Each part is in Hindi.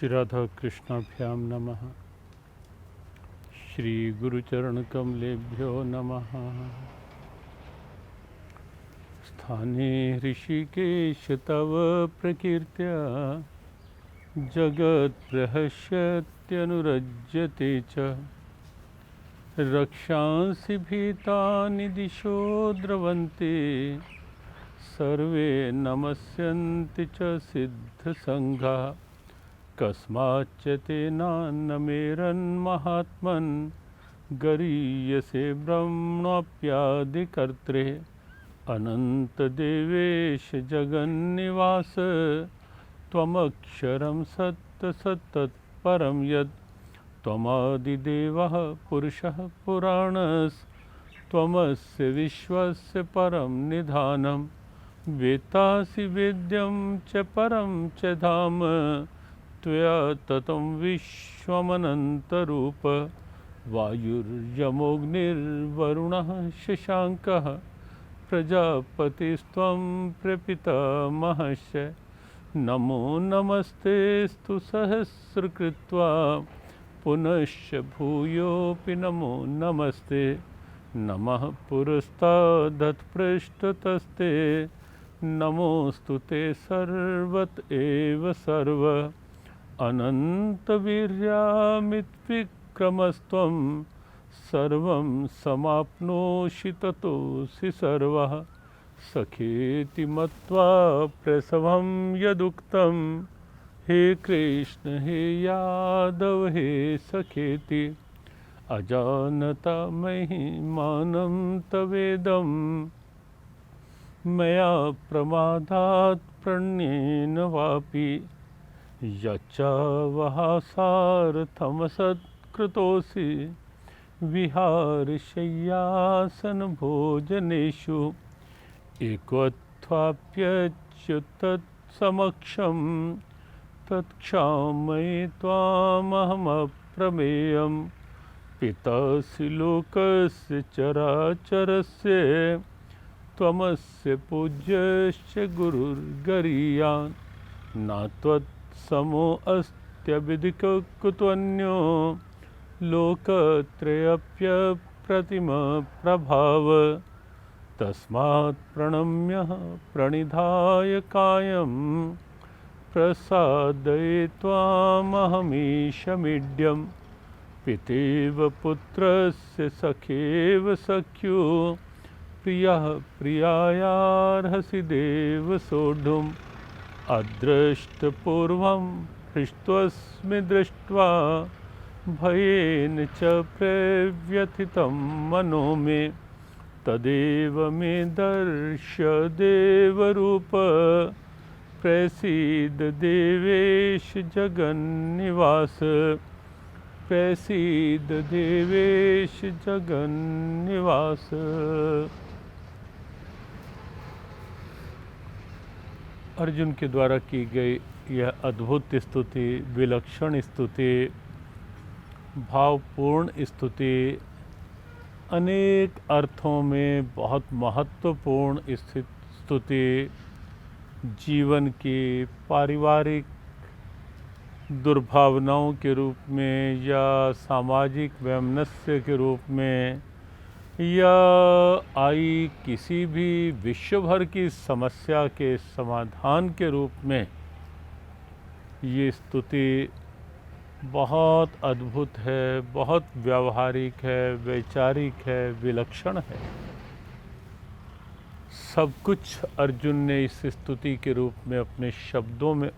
श्री राधा कृष्णाभ्यां नमः। श्री गुरुचरणकमलेभ्यो नमः। स्थाने ऋषिकेश तव प्रकीर्त्या जगत्प्रहस्यत्यनुरज्यते च रक्षांसि भीतानि दिशो द्रवन्ति सर्वे नमस्यन्ति च सिद्धसङ्घा कस्माच्च तेनान्नमेरन्महात्मन् गरीयसे ब्रह्मणोऽप्यादिकर्त्रे अनन्तदेवेश जगन्निवास त्वमक्षरं सत्तत्परं यत् त्वमादिदेवः पुरुषः पुराणस्त्वमस्य विश्वस्य परं निधानं वेत्तासि वेद्यं च परं च धाम त्वया ततं विश्वमनन्तरूप वायुर्यमोऽग्निर्वरुणः शशाङ्कः प्रजापतिस्त्वं प्रपितामहश्च नमो नमस्तेऽस्तु सहस्रकृत्वा पुनश्च भूयोऽपि नमो नमस्ते नमः पुरस्तादत्पृष्ठतस्ते नमोऽस्तु ते सर्वत एव सर्व अनन्तवीर्यामितविक्रमस्त्वं सर्वं समाप्नोषि ततोऽसि सर्वः सखेति मत्वा प्रसवं यदुक्तं हे कृष्ण हे यादव हे सखेति अजानता महिमानं तवेदं मया प्रमादात् प्रणयेन वापि यच्चावहासार्थमसत्कृतोऽसि विहारशय्यासनभोजनेषु एकत्वाप्यच्युतत्समक्षं तत्क्षामये त्वामहमप्रमेयं पितासि लोकस्य चराचरस्य त्वमस्य पूज्यश्च गुरुर्गरीयान् नात्वत्समोऽस्त्यभिधिकुतोऽन्यो लोकत्रयप्यप्रतिमप्रभाव तस्मात् प्रणम्य प्रणिधाय कायं प्रसादये त्वामहमीशमीड्यं पितेव पुत्रस्य सखेव सख्यो प्रियः प्रियायार्हसि देव सोढुम् अदृष्टपूर्वं हृष्टोऽस्मि दृष्ट्वा भयेन च प्रव्यथितं मनो मे तदेव मे दर्शय देवरूप प्रसीद देवेश जगन्निवास प्रसीद देवेश जगन्निवास। अर्जुन के द्वारा की गई यह अद्भुत स्तुति, विलक्षण स्तुति, भावपूर्ण स्तुति, अनेक अर्थों में बहुत महत्वपूर्ण स्तुति जीवन की पारिवारिक दुर्भावनाओं के रूप में या सामाजिक वैमनस्य के रूप में या आई किसी भी विश्व भर की समस्या के समाधान के रूप में ये स्तुति बहुत अद्भुत है, बहुत व्यावहारिक है, वैचारिक है, विलक्षण है। सब कुछ अर्जुन ने इस स्तुति के रूप में अपने शब्दों में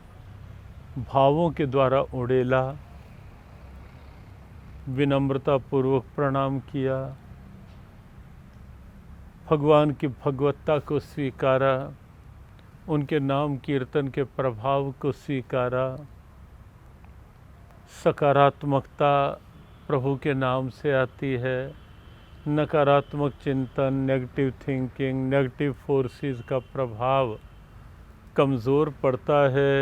भावों के द्वारा उड़ेला, विनम्रता पूर्वक प्रणाम किया, भगवान की भगवत्ता को स्वीकारा, उनके नाम कीर्तन के प्रभाव को स्वीकारा। सकारात्मकता प्रभु के नाम से आती है, नकारात्मक चिंतन, नेगेटिव थिंकिंग, नेगेटिव फोर्सेस का प्रभाव कमज़ोर पड़ता है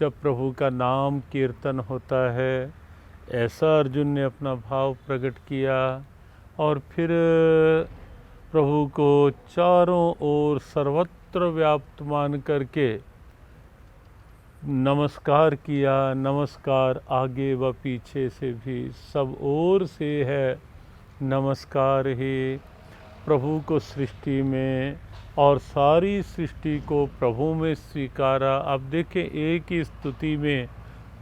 जब प्रभु का नाम कीर्तन होता है। ऐसा अर्जुन ने अपना भाव प्रकट किया और फिर प्रभु को चारों ओर सर्वत्र व्याप्त मान करके नमस्कार किया, नमस्कार आगे व पीछे से भी सब ओर से है नमस्कार ही। प्रभु को सृष्टि में और सारी सृष्टि को प्रभु में स्वीकारा। अब देखें एक ही स्तुति में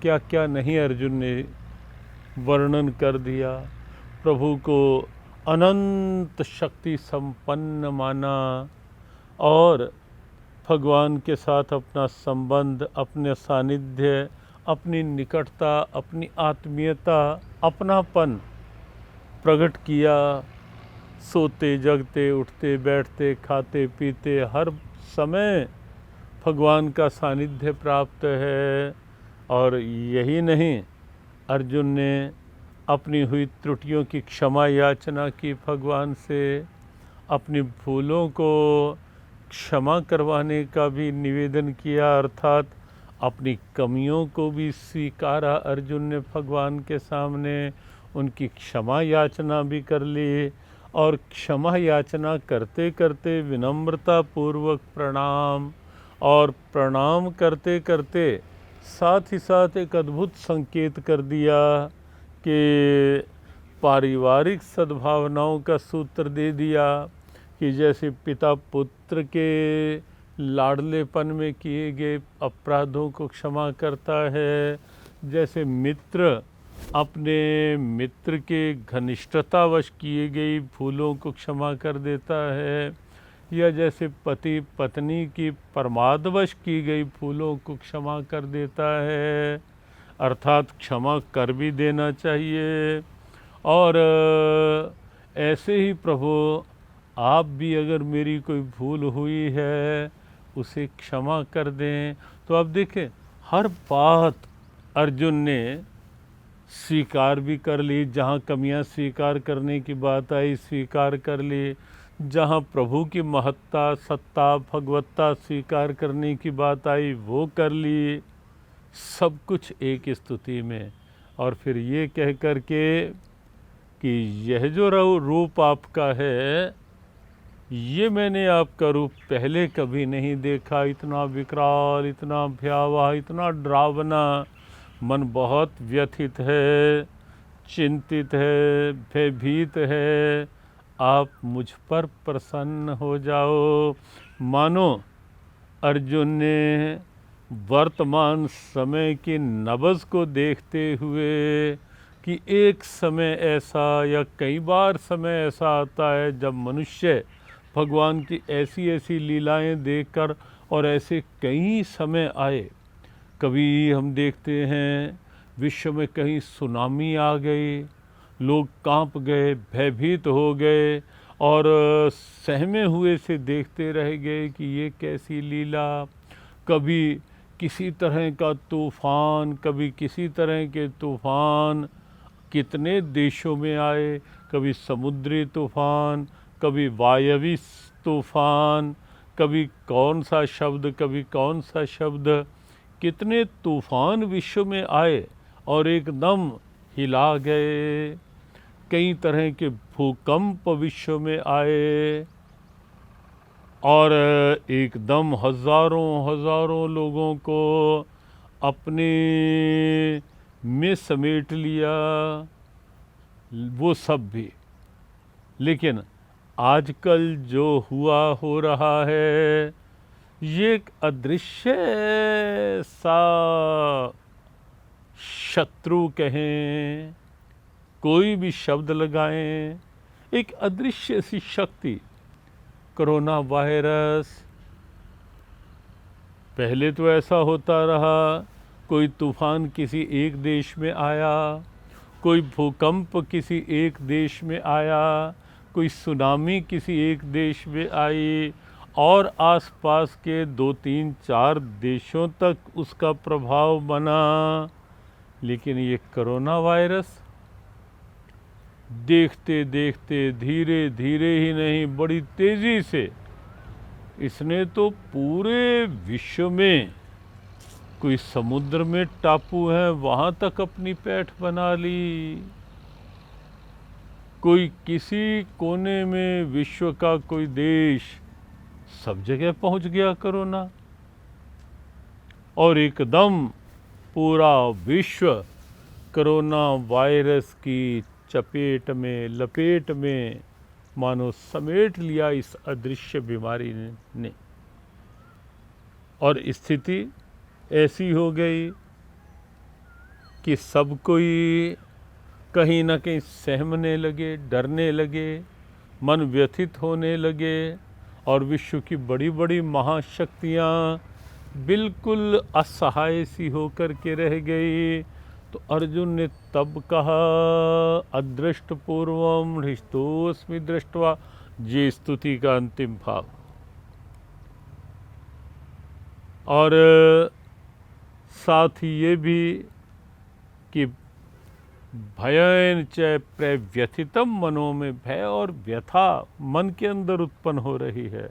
क्या क्या नहीं अर्जुन ने वर्णन कर दिया। प्रभु को अनंत शक्ति संपन्न माना और भगवान के साथ अपना संबंध, अपने सानिध्य, अपनी निकटता, अपनी आत्मीयता, अपनापन प्रकट किया। सोते जगते, उठते बैठते, खाते पीते हर समय भगवान का सानिध्य प्राप्त है। और यही नहीं, अर्जुन ने अपनी हुई त्रुटियों की क्षमा याचना की भगवान से, अपनी भूलों को क्षमा करवाने का भी निवेदन किया, अर्थात अपनी कमियों को भी स्वीकारा अर्जुन ने भगवान के सामने, उनकी क्षमा याचना भी कर ली। और क्षमा याचना करते करते विनम्रता पूर्वक प्रणाम, और प्रणाम करते करते साथ ही साथ एक अद्भुत संकेत कर दिया कि पारिवारिक सद्भावनाओं का सूत्र दे दिया कि जैसे पिता पुत्र के लाडलेपन में किए गए अपराधों को क्षमा करता है, जैसे मित्र अपने मित्र के घनिष्ठतावश किए गई भूलों को क्षमा कर देता है, या जैसे पति पत्नी की प्रमादवश की गई भूलों को क्षमा कर देता है, अर्थात क्षमा कर भी देना चाहिए। और ऐसे ही प्रभु आप भी अगर मेरी कोई भूल हुई है उसे क्षमा कर दें। तो अब देखें हर बात अर्जुन ने स्वीकार भी कर ली, जहाँ कमियाँ स्वीकार करने की बात आई स्वीकार कर ली, जहाँ प्रभु की महत्ता सत्ता भगवत्ता स्वीकार करने की बात आई वो कर ली, सब कुछ एक स्तुति में। और फिर ये कह कर के कि यह जो रूप आपका है, ये मैंने आपका रूप पहले कभी नहीं देखा, इतना विकराल, इतना भयावह, इतना डरावना। मन बहुत व्यथित है, चिंतित है, भयभीत है, आप मुझ पर प्रसन्न हो जाओ। मानो अर्जुन ने वर्तमान समय की नब्ज़ को देखते हुए कि एक समय ऐसा या कई बार समय ऐसा आता है जब मनुष्य भगवान की ऐसी ऐसी लीलाएं देखकर, और ऐसे कई समय आए, कभी हम देखते हैं विश्व में कहीं सुनामी आ गई, लोग कांप गए, भयभीत हो गए और सहमे हुए से देखते रह गए कि ये कैसी लीला। कभी किसी तरह का तूफ़ान, कभी किसी तरह के तूफ़ान कितने देशों में आए, कभी समुद्री तूफ़ान, कभी वायवी तूफ़ान, कभी कौन सा शब्द, कभी कौन सा शब्द, कितने तूफ़ान विश्व में आए और एकदम हिला गए। कई तरह के भूकंप विश्व में आए और एकदम हज़ारों हज़ारों लोगों को अपने में समेट लिया, वो सब भी। लेकिन आजकल जो हुआ हो रहा है, ये एक अदृश्य सा शत्रु कहें, कोई भी शब्द लगाएं, एक अदृश्य सी शक्ति, कोरोना वायरस। पहले तो ऐसा होता रहा, कोई तूफ़ान किसी एक देश में आया, कोई भूकंप किसी एक देश में आया, कोई सुनामी किसी एक देश में आई और आसपास के 2-3-4 देशों तक उसका प्रभाव बना। लेकिन ये कोरोना वायरस देखते देखते धीरे धीरे ही नहीं, बड़ी तेज़ी से इसने तो पूरे विश्व में, कोई समुद्र में टापू हैं वहाँ तक अपनी पैठ बना ली, कोई किसी कोने में विश्व का कोई देश, सब जगह पहुँच गया कोरोना। और एकदम पूरा विश्व कोरोना वायरस की चपेट में, लपेट में मानो समेट लिया इस अदृश्य बीमारी ने। और स्थिति ऐसी हो गई कि सब कोई कहीं ना कहीं सहमने लगे, डरने लगे, मन व्यथित होने लगे और विश्व की बड़ी बड़ी महाशक्तियाँ बिल्कुल असहाय सी होकर के रह गई। तो अर्जुन ने तब कहा, अदृष्ट पूर्वम हृष्टोस्मि दृष्टवा, ये स्तुति का अंतिम भाव। और साथ ही ये भी कि भयन च प्रव्यथितम, मनों में भय और व्यथा मन के अंदर उत्पन्न हो रही है,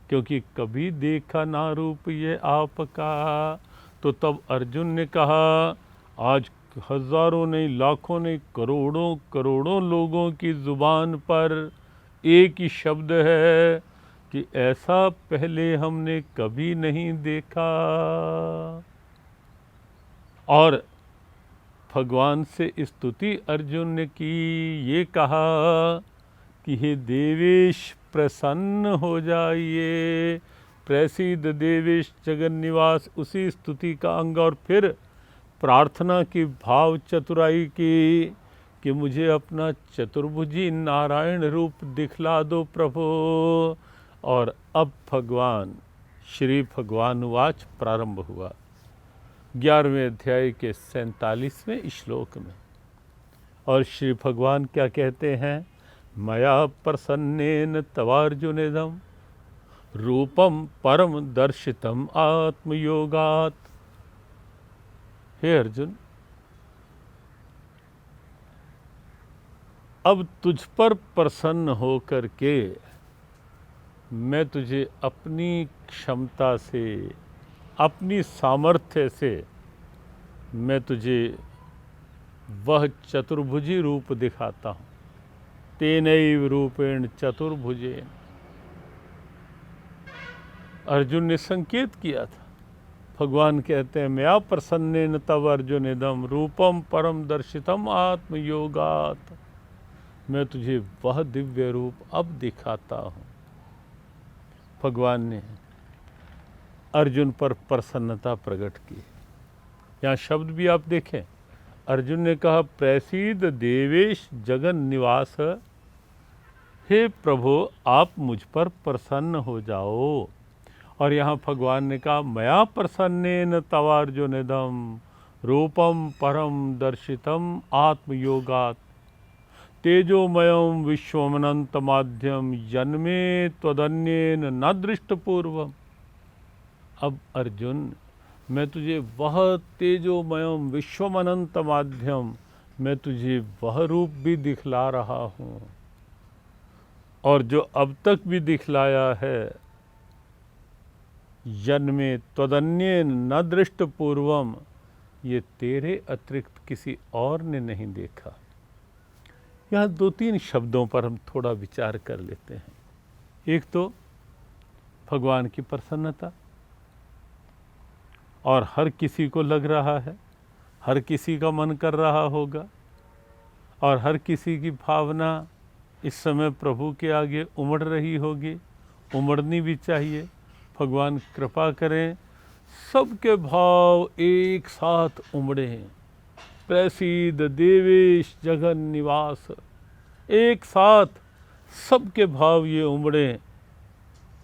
क्योंकि कभी देखा ना रूप ये आपका। तो तब अर्जुन ने कहा, आज हजारों नहीं, लाखों नहीं, करोड़ों करोड़ों लोगों की जुबान पर एक ही शब्द है कि ऐसा पहले हमने कभी नहीं देखा। और भगवान से स्तुति अर्जुन ने की, ये कहा कि हे देवेश प्रसन्न हो जाइए, प्रसीद देवेश जगन निवास, उसी स्तुति का अंग। और फिर प्रार्थना की भाव चतुराई की कि मुझे अपना चतुर्भुजी नारायण रूप दिखला दो प्रभु। और अब भगवान श्री भगवानुवाच प्रारंभ हुआ 11वें अध्याय के 47वें श्लोक में। और श्री भगवान क्या कहते हैं, मया प्रसन्नेन तवार्जुनेदम रूपम परम दर्शितम आत्मयोगात। हे अर्जुन, अब तुझ पर प्रसन्न हो कर के मैं तुझे अपनी क्षमता से, अपनी सामर्थ्य से मैं तुझे वह चतुर्भुजी रूप दिखाता हूँ। तेनैव रूपेण चतुर्भुजेन। अर्जुन ने संकेत किया था। भगवान कहते हैं, मैं प्रसन्नेन तव अर्जुनेदम रूपम परम दर्शितम आत्मयोगात। मैं तुझे वह दिव्य रूप अब दिखाता हूँ। भगवान ने अर्जुन पर प्रसन्नता प्रकट की। यहाँ शब्द भी आप देखें, अर्जुन ने कहा, प्रसीद देवेश जगन निवास, हे प्रभु आप मुझ पर प्रसन्न हो जाओ। और यहाँ भगवान ने कहा, मया प्रसन्नेन तवार्जुनेदम रूपम परम दर्शितम आत्मयोगात तेजोमयम विश्वमनंत माध्यम जन्मे त्वदन्येन न दृष्टपूर्वम। अब अर्जुन, मैं तुझे वह तेजोमयम विश्वमनंत माध्यम, मैं तुझे वह रूप भी दिखला रहा हूँ, और जो अब तक भी दिखलाया है, जन्मे त्वदन्येन न दृष्टपूर्वम, ये तेरे अतिरिक्त किसी और ने नहीं देखा। यहाँ 2-3 शब्दों पर हम थोड़ा विचार कर लेते हैं। एक तो भगवान की प्रसन्नता, और हर किसी को लग रहा है, हर किसी का मन कर रहा होगा, और हर किसी की भावना इस समय प्रभु के आगे उमड़ रही होगी, उमड़नी भी चाहिए। भगवान कृपा करें सबके भाव एक साथ उमड़े हैं। प्रसीद देवेश जगन निवास, एक साथ सबके भाव ये उमड़े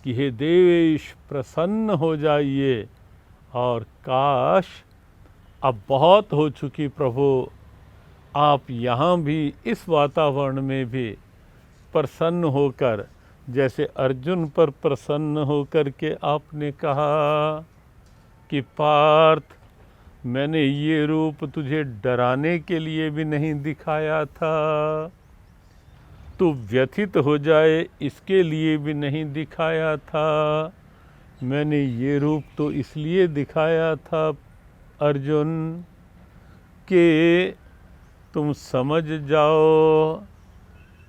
कि हे देवेश प्रसन्न हो जाइए। और काश अब बहुत हो चुकी प्रभु, आप यहाँ भी इस वातावरण में भी प्रसन्न होकर, जैसे अर्जुन पर प्रसन्न होकर के आपने कहा कि पार्थ, मैंने ये रूप तुझे डराने के लिए भी नहीं दिखाया था, तू व्यथित हो जाए इसके लिए भी नहीं दिखाया था। मैंने ये रूप तो इसलिए दिखाया था अर्जुन कि तुम समझ जाओ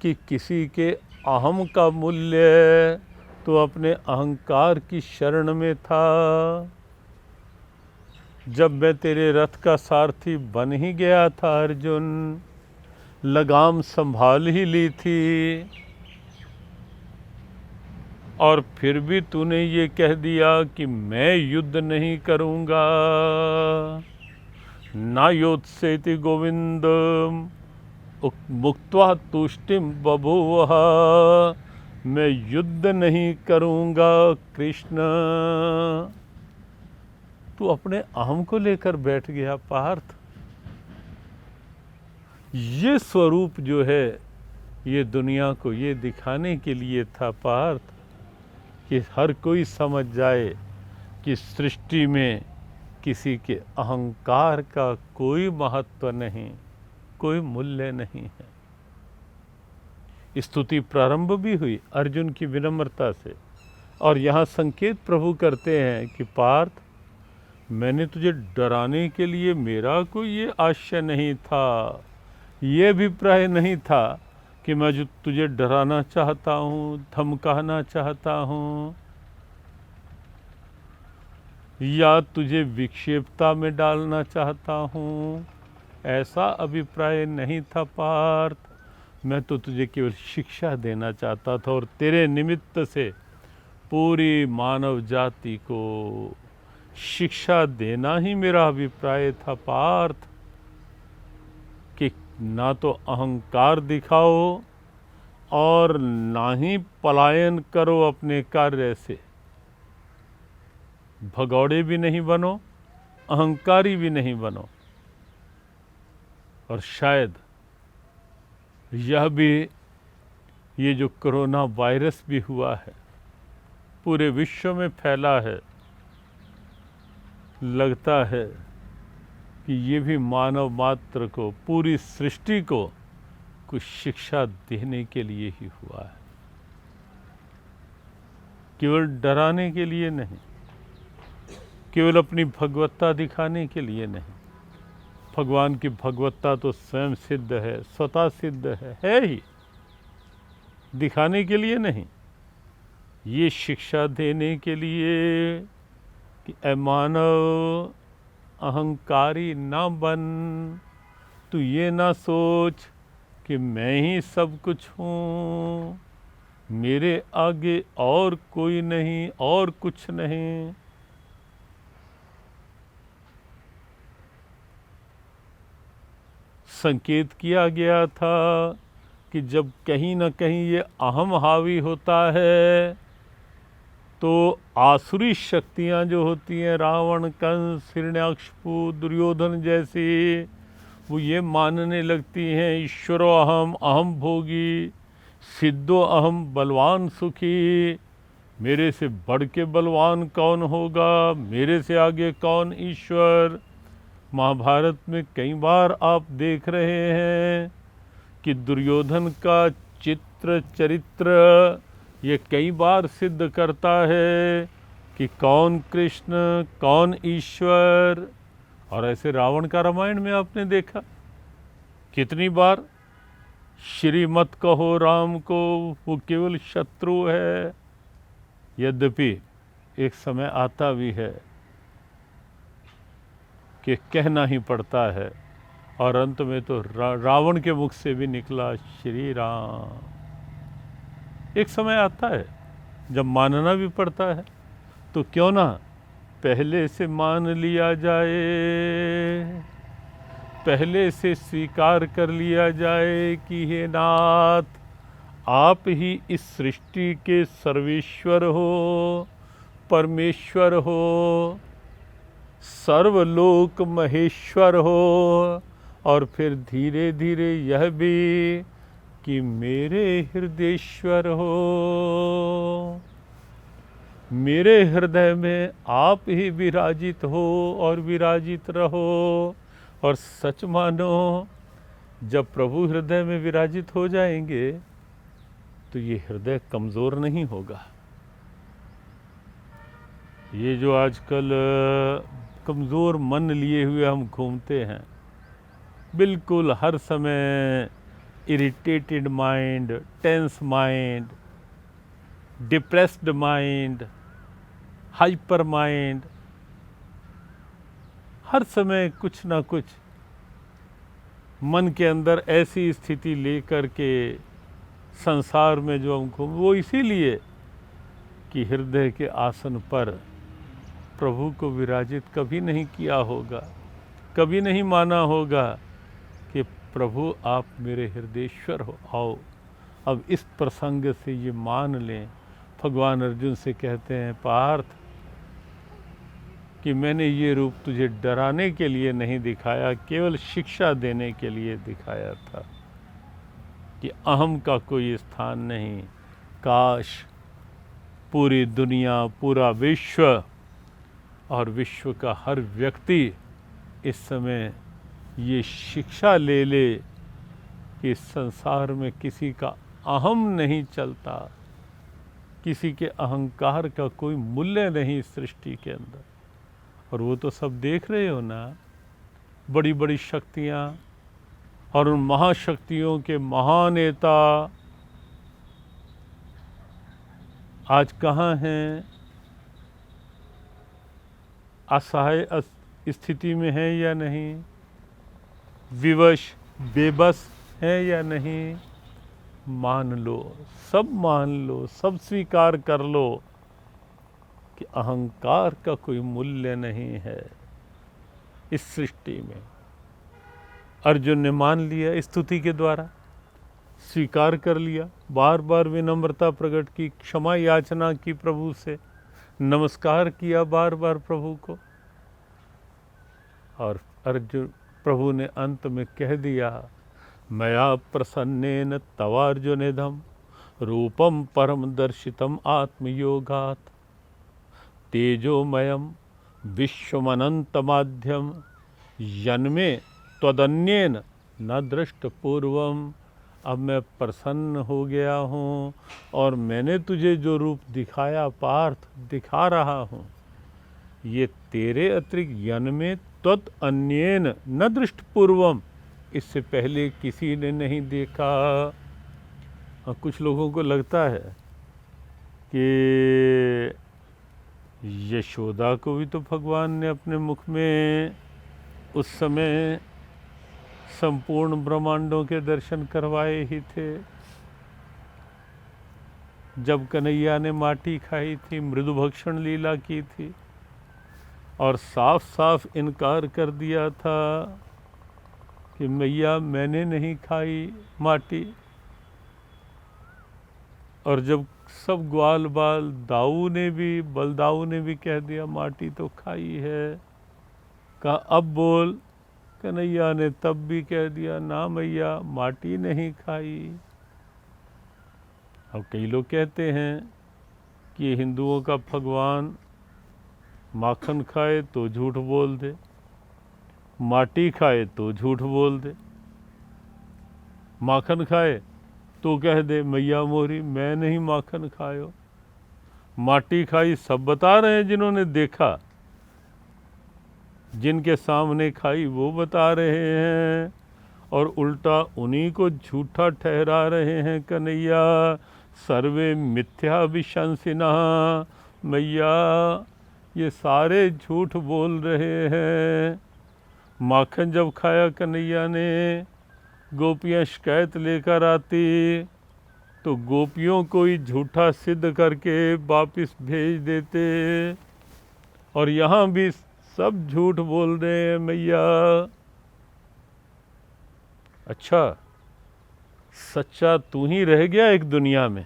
कि किसी के अहम का मूल्य तो अपने अहंकार की शरण में था। जब मैं तेरे रथ का सारथी बन ही गया था अर्जुन, लगाम संभाल ही ली थी, और फिर भी तूने ये कह दिया कि मैं युद्ध नहीं करूँगा। ना योत्सेति गोविंद मुक्त्वा तुष्टिम बभूवः, मैं युद्ध नहीं करूँगा कृष्ण। तू अपने अहम को लेकर बैठ गया पार्थ। ये स्वरूप जो है ये दुनिया को ये दिखाने के लिए था पार्थ, कि हर कोई समझ जाए कि सृष्टि में किसी के अहंकार का कोई महत्व नहीं, कोई मूल्य नहीं है। स्तुति प्रारंभ भी हुई अर्जुन की विनम्रता से, और यहाँ संकेत प्रभु करते हैं कि पार्थ, मैंने तुझे डराने के लिए मेरा कोई ये आशय नहीं था, ये अभिप्राय नहीं था कि मैं जो तुझे डराना चाहता हूँ, धमकाना चाहता हूँ, या तुझे विक्षेपता में डालना चाहता हूँ, ऐसा अभिप्राय नहीं था पार्थ। मैं तो तुझे केवल शिक्षा देना चाहता था, और तेरे निमित्त से पूरी मानव जाति को शिक्षा देना ही मेरा अभिप्राय था पार्थ, कि ना तो अहंकार दिखाओ और ना ही पलायन करो अपने कार्य से। भगौड़े भी नहीं बनो, अहंकारी भी नहीं बनो। और शायद यह भी, ये जो कोरोना वायरस भी हुआ है, पूरे विश्व में फैला है, लगता है कि ये भी मानव मात्र को, पूरी सृष्टि को कुछ शिक्षा देने के लिए ही हुआ है, केवल डराने के लिए नहीं, केवल अपनी भगवत्ता दिखाने के लिए नहीं। भगवान की भगवत्ता तो स्वयं सिद्ध है, स्वतः सिद्ध है ही, दिखाने के लिए नहीं। ये शिक्षा देने के लिए कि ऐ मानव, अहंकारी ना बन, तू ये ना सोच कि मैं ही सब कुछ हूँ, मेरे आगे और कोई नहीं, और कुछ नहीं। संकेत किया गया था कि जब कहीं ना कहीं ये अहम हावी होता है, तो आसुरी शक्तियाँ जो होती हैं, रावण, कंस, हिरण्याकशिपु, दुर्योधन जैसी, वो ये मानने लगती हैं ईश्वरो अहम, अहम भोगी, सिद्धो अहम, बलवान सुखी, मेरे से बढ़ के बलवान कौन होगा, मेरे से आगे कौन ईश्वर। महाभारत में कई बार आप देख रहे हैं कि दुर्योधन का चरित्र ये कई बार सिद्ध करता है कि कौन कृष्ण, कौन ईश्वर। और ऐसे रावण का रामायण में आपने देखा कितनी बार, श्री मत कहो राम को, वो केवल शत्रु है। यद्यपि एक समय आता भी है कि कहना ही पड़ता है, और अंत में तो रावण के मुख से भी निकला श्री राम। एक समय आता है जब मानना भी पड़ता है, तो क्यों ना पहले से मान लिया जाए, पहले से स्वीकार कर लिया जाए कि हे नाथ, आप ही इस सृष्टि के सर्वेश्वर हो, परमेश्वर हो, सर्वलोक महेश्वर हो। और फिर धीरे धीरे यह भी कि मेरे हृदयेश्वर हो, मेरे हृदय में आप ही विराजित हो और विराजित रहो। और सच मानो, जब प्रभु हृदय में विराजित हो जाएंगे तो ये हृदय कमज़ोर नहीं होगा। ये जो आजकल कमज़ोर मन लिए हुए हम घूमते हैं, बिल्कुल हर समय irritated mind, tense mind, depressed mind, hyper mind, हर समय कुछ ना कुछ मन के अंदर ऐसी स्थिति लेकर के संसार में जो हम घूम, वो इसीलिए कि हृदय के आसन पर प्रभु को विराजित कभी नहीं किया होगा, कभी नहीं माना होगा कि प्रभु आप मेरे हृदयेश्वर हो, आओ। अब इस प्रसंग से ये मान लें, भगवान अर्जुन से कहते हैं, पार्थ कि मैंने ये रूप तुझे डराने के लिए नहीं दिखाया, केवल शिक्षा देने के लिए दिखाया था कि अहम का कोई स्थान नहीं। काश पूरी दुनिया, पूरा विश्व और विश्व का हर व्यक्ति इस समय ये शिक्षा ले ले कि इस संसार में किसी का अहम नहीं चलता, किसी के अहंकार का कोई मूल्य नहीं सृष्टि के अंदर। और वो तो सब देख रहे हो ना, बड़ी बड़ी शक्तियाँ और उन महाशक्तियों के महानेता आज कहाँ हैं? असहाय स्थिति में हैं या नहीं? विवश बेबस हैं या नहीं? मान लो, सब मान लो, सब स्वीकार कर लो कि अहंकार का कोई मूल्य नहीं है इस सृष्टि में। अर्जुन ने मान लिया, स्तुति के द्वारा स्वीकार कर लिया, बार बार विनम्रता प्रकट की, क्षमा याचना की प्रभु से, नमस्कार किया बार बार प्रभु को। और अर्जुन प्रभु ने अंत में कह दिया, मया प्रसन्नेन तवार्जुनेदं रूपम परम दर्शितम आत्मयोगात् तेजोमयम विश्वमनंतमाध्यम यन्मे त्वदन्येन न दृष्ट पूर्वम। अब मैं प्रसन्न हो गया हूँ और मैंने तुझे जो रूप दिखाया पार्थ, दिखा रहा हूँ, ये तेरे अतिरिक्त यन्मे त्वत् अन्येन न दृष्ट पूर्वम, इससे पहले किसी ने नहीं देखा। और कुछ लोगों को लगता है कि यशोदा को भी तो भगवान ने अपने मुख में उस समय संपूर्ण ब्रह्मांडों के दर्शन करवाए ही थे। जब कन्हैया ने माटी खाई थी, मृदुभक्षण लीला की थी और साफ साफ इनकार कर दिया था कि मैया मैंने नहीं खाई माटी। और जब सब ग्वाल बाल दाऊ ने भी, बलदाऊ ने भी कह दिया माटी तो खाई है, कहा अब बोल। कन्हैया ने तब भी कह दिया ना मैया माटी नहीं खाई। अब कई लोग कहते हैं कि हिंदुओं का भगवान माखन खाए तो झूठ बोल दे, माटी खाए तो झूठ बोल दे। माखन खाए तो कह दे मैया मोरी मैं नहीं माखन खायो। माटी खाई सब बता रहे हैं, जिन्होंने देखा, जिनके सामने खाई वो बता रहे हैं, और उल्टा उन्हीं को झूठा ठहरा रहे हैं कन्हैया। सर्वे मिथ्या विशंसिनः, मैया ये सारे झूठ बोल रहे हैं। माखन जब खाया कन्हैया ने, गोपियाँ शिकायत लेकर आती तो गोपियों को ही झूठा सिद्ध करके वापस भेज देते। और यहाँ भी सब झूठ बोल रहे हैं मैया। अच्छा, सच्चा तू ही रह गया एक दुनिया में,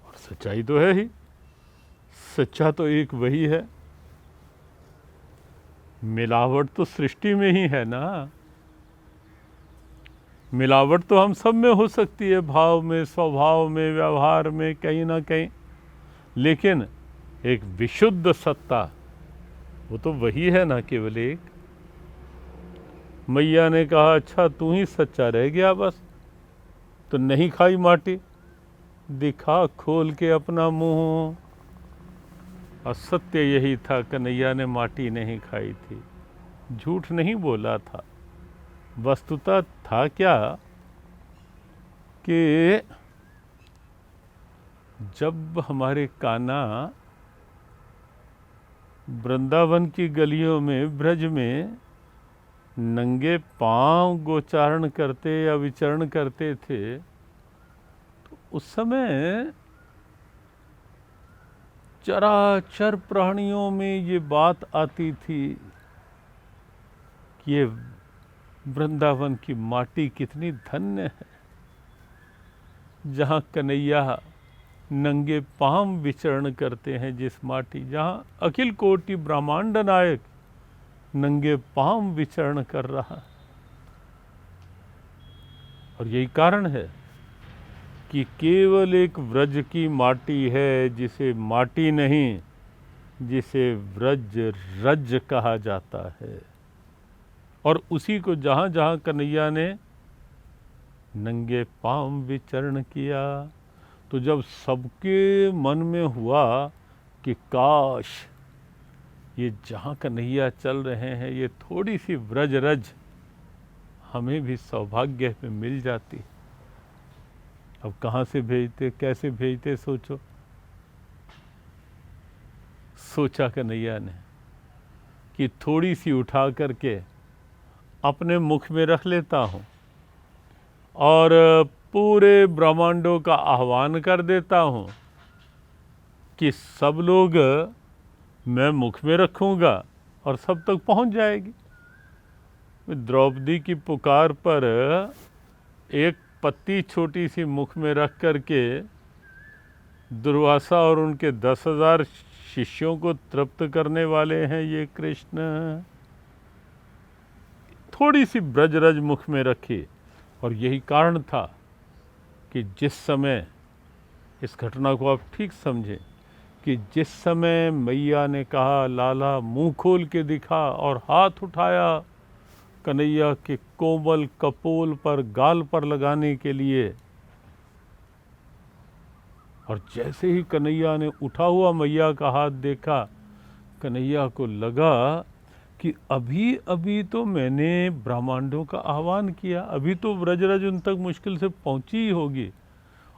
और सच्चाई तो है ही, सच्चा तो एक वही है। मिलावट तो सृष्टि में ही है ना। मिलावट तो हम सब में हो सकती है, भाव में, स्वभाव में, व्यवहार में, कहीं ना कहीं, लेकिन एक विशुद्ध सत्ता वो तो वही है ना, केवल एक। मैया ने कहा अच्छा तू ही सच्चा रह गया बस, तो नहीं खाई माटी, दिखा खोल के अपना मुंह। और सत्य यही था, कन्हैया ने माटी नहीं खाई थी, झूठ नहीं बोला था। वस्तुतः था क्या कि जब हमारे कान्हा वृंदावन की गलियों में, ब्रज में नंगे पांव गोचारण करते या विचरण करते थे, तो उस समय चराचर प्राणियों में ये बात आती थी कि ये वृंदावन की माटी कितनी धन्य है, जहाँ कन्हैया नंगे पांव विचरण करते हैं। जिस माटी, जहाँ अखिल कोटि ब्रह्मांड नायक नंगे पांव विचरण कर रहा। और यही कारण है कि केवल एक व्रज की माटी है जिसे माटी नहीं, जिसे व्रज रज कहा जाता है। और उसी को जहाँ जहाँ कन्हैया ने नंगे पांव विचरण किया, तो जब सबके मन में हुआ कि काश ये जहाँ कन्हैया चल रहे हैं, ये थोड़ी सी व्रज रज हमें भी सौभाग्य में मिल जाती। अब कहाँ से भेजते, कैसे भेजते, सोचो। सोचा कन्हैया ने कि थोड़ी सी उठा करके अपने मुख में रख लेता हूँ और पूरे ब्रह्मांडों का आह्वान कर देता हूँ कि सब लोग मैं मुख में रखूँगा और सब तक पहुँच जाएगी। द्रौपदी की पुकार पर एक पत्ती छोटी सी मुख में रख करके दुर्वासा और उनके 10,000 शिष्यों को तृप्त करने वाले हैं ये कृष्ण। थोड़ी सी ब्रजरज मुख में रखी। और यही कारण था कि जिस समय, इस घटना को आप ठीक समझें, कि जिस समय मैया ने कहा लाला मुंह खोल के दिखा और हाथ उठाया कन्हैया के कोमल कपोल पर, गाल पर लगाने के लिए, और जैसे ही कन्हैया ने उठा हुआ मैया का हाथ देखा, कन्हैया को लगा कि अभी अभी तो मैंने ब्रह्मांडों का आह्वान किया, अभी तो व्रजरज उन तक मुश्किल से पहुंची ही होगी,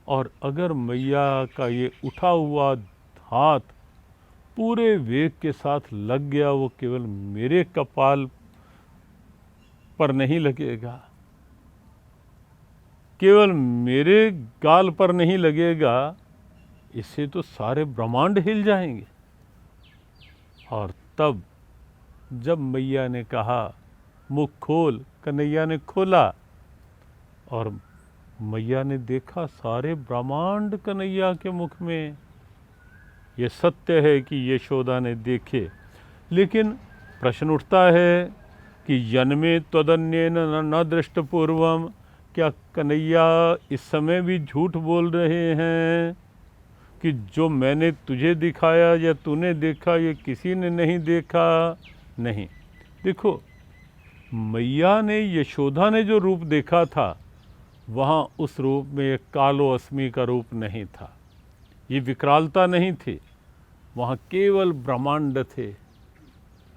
और अगर मैया का ये उठा हुआ हाथ पूरे वेग के साथ लग गया, वो केवल मेरे कपाल पर नहीं लगेगा, केवल मेरे गाल पर नहीं लगेगा, इससे तो सारे ब्रह्मांड हिल जाएंगे। और तब जब मैया ने कहा मुख खोल, कन्हैया ने खोला और मैया ने देखा सारे ब्रह्मांड कन्हैया के मुख में। ये सत्य है कि यशोदा ने देखे, लेकिन प्रश्न उठता है कि जन्मे त्वदन्येन न दृष्ट पूर्वम, क्या कन्हैया इस समय भी झूठ बोल रहे हैं कि जो मैंने तुझे दिखाया या तूने देखा ये किसी ने नहीं देखा? नहीं। देखो, मैया ने, यशोदा ने जो रूप देखा था, वहाँ उस रूप में एक कालो अस्मी का रूप नहीं था, ये विकरालता नहीं थी, वहाँ केवल ब्रह्मांड थे,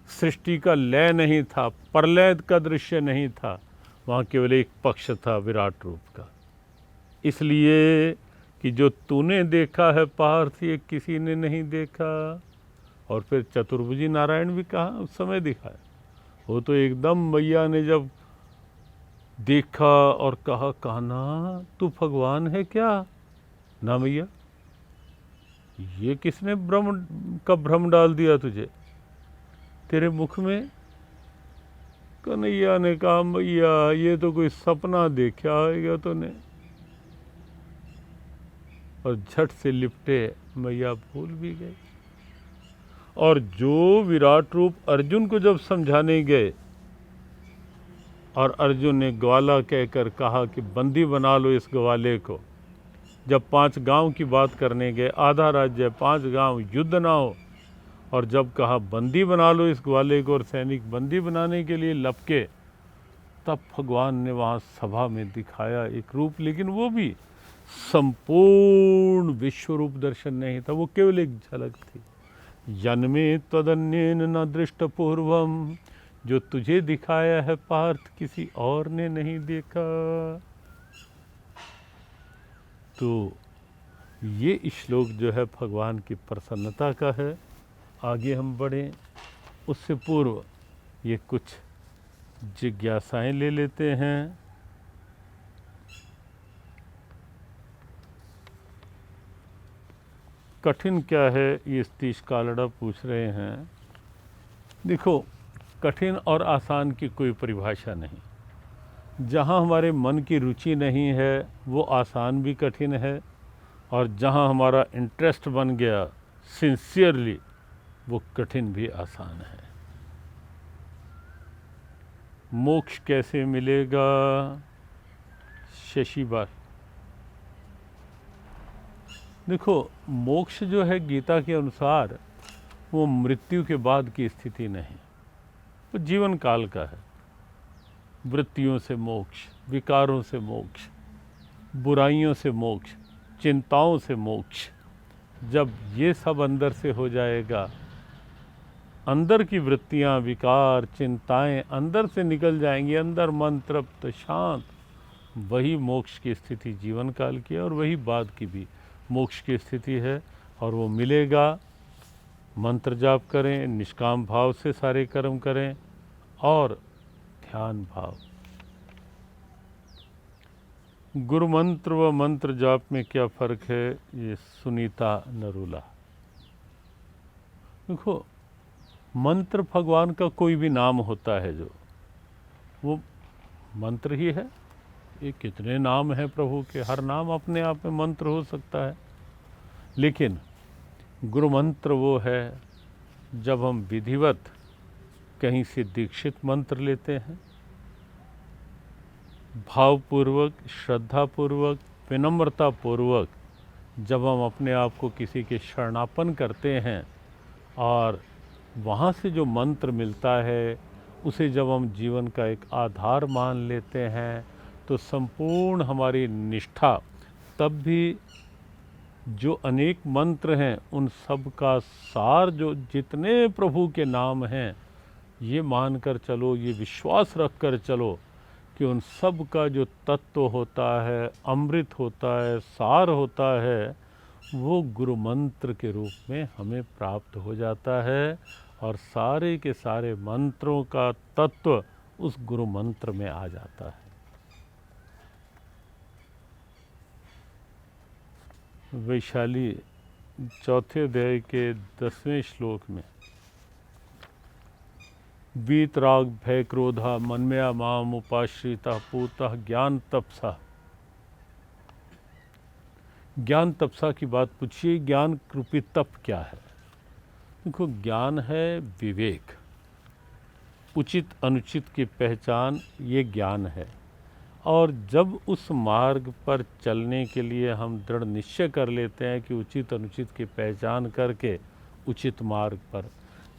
सृष्टि का लय नहीं था, प्रलय का दृश्य नहीं था, वहाँ केवल एक पक्ष था विराट रूप का। इसलिए कि जो तूने देखा है पार्थ, ये किसी ने नहीं देखा। और फिर चतुर्भुजी नारायण भी कहाँ उस समय दिखाया, वो तो एकदम मैया ने जब देखा और कहा, कान्हा तू भगवान है क्या? ना मैया, ये किसने भ्रम डाल दिया तुझे तेरे मुख में? कन्हैया ने कहा, मैया ये तो कोई सपना देखा है तूने। और झट से लिपटे मैया भूल भी गई। और जो विराट रूप अर्जुन को जब समझाने गए और अर्जुन ने ग्वाला कहकर कहा कि बंदी बना लो इस ग्वाले को, जब 5 गांव की बात करने गए, आधा राज्य 5 गांव, युद्ध ना हो, और जब कहा बंदी बना लो इस ग्वाले को और सैनिक बंदी बनाने के लिए लपके, तब भगवान ने वहाँ सभा में दिखाया एक रूप, लेकिन वो भी संपूर्ण विश्व रूप दर्शन नहीं था, वो केवल एक झलक थी। जन्मे त्वदन्येन न दृष्ट पूर्वम, जो तुझे दिखाया है पार्थ किसी और ने नहीं देखा। तो ये श्लोक जो है भगवान की प्रसन्नता का है। आगे हम बढ़ें उससे पूर्व ये कुछ जिज्ञासाएं ले लेते हैं। कठिन क्या है, ये सतीश कालड़ा पूछ रहे हैं। देखो, कठिन और आसान की कोई परिभाषा नहीं। जहाँ हमारे मन की रुचि नहीं है वो आसान भी कठिन है, और जहाँ हमारा इंटरेस्ट बन गया सिंसियरली, वो कठिन भी आसान है। मोक्ष कैसे मिलेगा? शशि बार, देखो, मोक्ष जो है गीता के अनुसार वो मृत्यु के बाद की स्थिति नहीं, वो जीवन काल का है। वृत्तियों से मोक्ष, विकारों से मोक्ष, बुराइयों से मोक्ष, चिंताओं से मोक्ष। जब ये सब अंदर से हो जाएगा, अंदर की वृत्तियां, विकार, चिंताएं अंदर से निकल जाएंगी, अंदर मन तृप्त शांत, वही मोक्ष की स्थिति जीवन काल की है, और वही बाद की भी मोक्ष की स्थिति है। और वो मिलेगा। मंत्र जाप करें, निष्काम भाव से सारे कर्म करें, और ध्यान भाव। गुरु मंत्र व मंत्र जाप में क्या फ़र्क है? ये सुनीता नरूला। देखो, मंत्र भगवान का कोई भी नाम होता है जो, वो मंत्र ही है। ये कितने नाम हैं प्रभु के, हर नाम अपने आप में मंत्र हो सकता है। लेकिन गुरु मंत्र वो है जब हम विधिवत कहीं से दीक्षित मंत्र लेते हैं, भावपूर्वक, श्रद्धापूर्वक, विनम्रतापूर्वक जब हम अपने आप को किसी के शरणापन करते हैं, और वहाँ से जो मंत्र मिलता है उसे जब हम जीवन का एक आधार मान लेते हैं, तो संपूर्ण हमारी निष्ठा, तब भी जो अनेक मंत्र हैं उन सब का सार, जो जितने प्रभु के नाम हैं, ये मानकर चलो, ये विश्वास रख कर चलो कि उन सब का जो तत्व होता है, अमृत होता है, सार होता है, वो गुरु मंत्र के रूप में हमें प्राप्त हो जाता है। और सारे के सारे मंत्रों का तत्व उस गुरु मंत्र में आ जाता है। वैशाली चौथे अध्याय के 10वें श्लोक में, वीतराग भय क्रोधा मन्मया माम उपाश्रिता पूतः ज्ञान तपसा। ज्ञान तपसा की बात पूछिए, ज्ञान रूपी तप क्या है? देखो, ज्ञान है विवेक, उचित अनुचित की पहचान, ये ज्ञान है। और जब उस मार्ग पर चलने के लिए हम दृढ़ निश्चय कर लेते हैं कि उचित अनुचित की पहचान करके उचित मार्ग पर,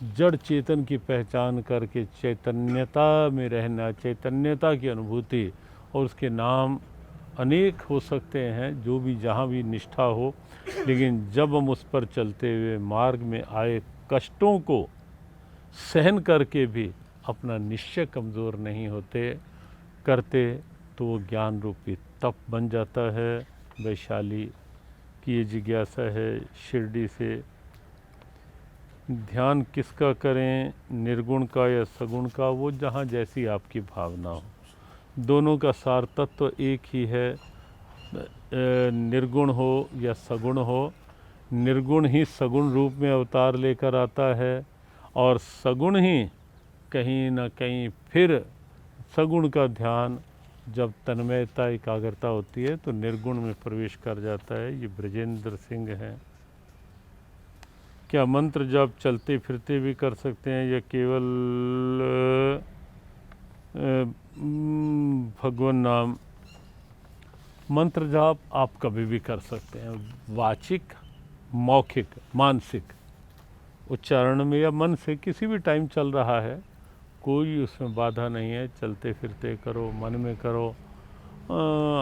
जड़ चेतन की पहचान करके चैतन्यता में रहना, चैतन्यता की अनुभूति, और उसके नाम अनेक हो सकते हैं, जो भी जहाँ भी निष्ठा हो, लेकिन जब हम उस पर चलते हुए मार्ग में आए कष्टों को सहन करके भी अपना निश्चय कमज़ोर नहीं होते करते, तो वो ज्ञान रूपी तप बन जाता है। वैशाली की ये जिज्ञासा है शिरडी से, ध्यान किसका करें, निर्गुण का या सगुण का? वो जहाँ जैसी आपकी भावना हो, दोनों का सार तत्व एक ही है। निर्गुण हो या सगुण हो, निर्गुण ही सगुण रूप में अवतार लेकर आता है, और सगुण ही कहीं न कहीं फिर सगुण का ध्यान, जब तन्मयता, एकाग्रता होती है, तो निर्गुण में प्रवेश कर जाता है। ये ब्रजेंद्र सिंह हैं। क्या मंत्र जब चलते फिरते भी कर सकते हैं या केवल भगवान नाम? मंत्र जाप आप कभी भी कर सकते हैं, वाचिक, मौखिक, मानसिक उच्चारण में या मन से किसी भी टाइम चल रहा है, कोई उसमें बाधा नहीं है। चलते फिरते करो, मन में करो,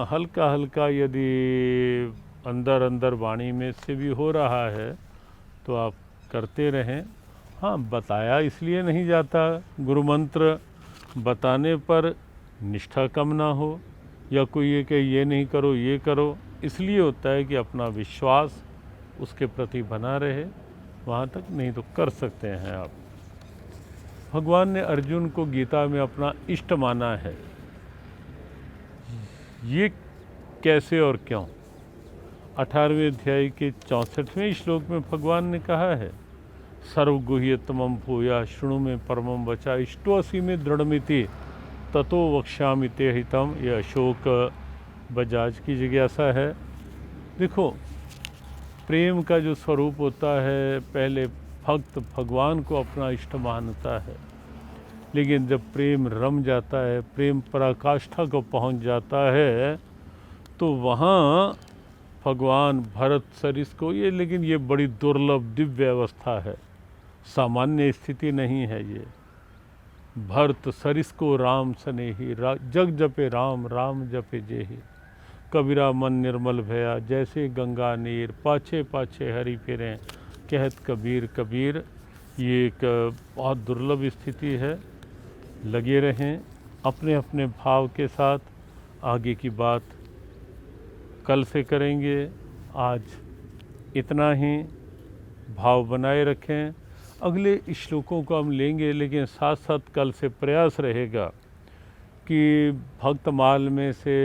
हल्का हल्का यदि अंदर अंदर वाणी में से भी हो रहा है तो आप करते रहें। हाँ, बताया इसलिए नहीं जाता, गुरु मंत्र बताने पर निष्ठा कम ना हो, या कोई ये कि ये नहीं करो ये करो, इसलिए होता है कि अपना विश्वास उसके प्रति बना रहे। वहाँ तक नहीं तो कर सकते हैं आप। भगवान ने अर्जुन को गीता में अपना इष्ट माना है। ये कैसे और क्यों? 18वें अध्याय के 64वें श्लोक में भगवान ने कहा है, सर्वगुह्यतमं भूया शृणु में परमं वचा इष्टोऽसि में दृढ़मिति ततो वक्ष्यामि ते हितम। ये अशोक बजाज की जिज्ञासा है। देखो, प्रेम का जो स्वरूप होता है, पहले भक्त भगवान को अपना इष्ट मानता है, लेकिन जब प्रेम रम जाता है, प्रेम पराकाष्ठा को पहुंच जाता है, तो वहाँ भगवान भरत सरिस को लेकिन ये बड़ी दुर्लभ दिव्य अवस्था है, सामान्य स्थिति नहीं है ये। भरत सरिस को राम स्नेही जग जपे राम राम जपे जेहि, कबीरा मन निर्मल भया जैसे गंगा नीर, पाछे पाछे हरि फिरें कहत कबीर कबीर। ये एक बहुत दुर्लभ स्थिति है। लगे रहें अपने अपने भाव के साथ। आगे की बात कल से करेंगे। आज इतना ही। भाव बनाए रखें। अगले श्लोकों को हम लेंगे, लेकिन साथ साथ कल से प्रयास रहेगा कि भक्तमाल में से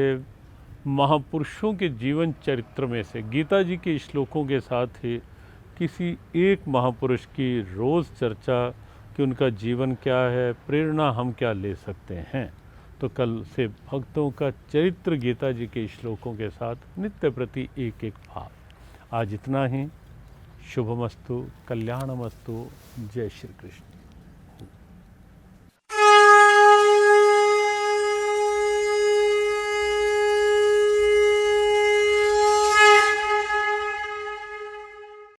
महापुरुषों के जीवन चरित्र में से गीता जी के श्लोकों के साथ ही किसी एक महापुरुष की रोज़ चर्चा कि उनका जीवन क्या है, प्रेरणा हम क्या ले सकते हैं। तो कल से भक्तों का चरित्र गीता जी के श्लोकों के साथ नित्य प्रति एक एक भाव। आज इतना ही। शुभमस्तु, कल्याणमस्तु। जय श्री कृष्ण।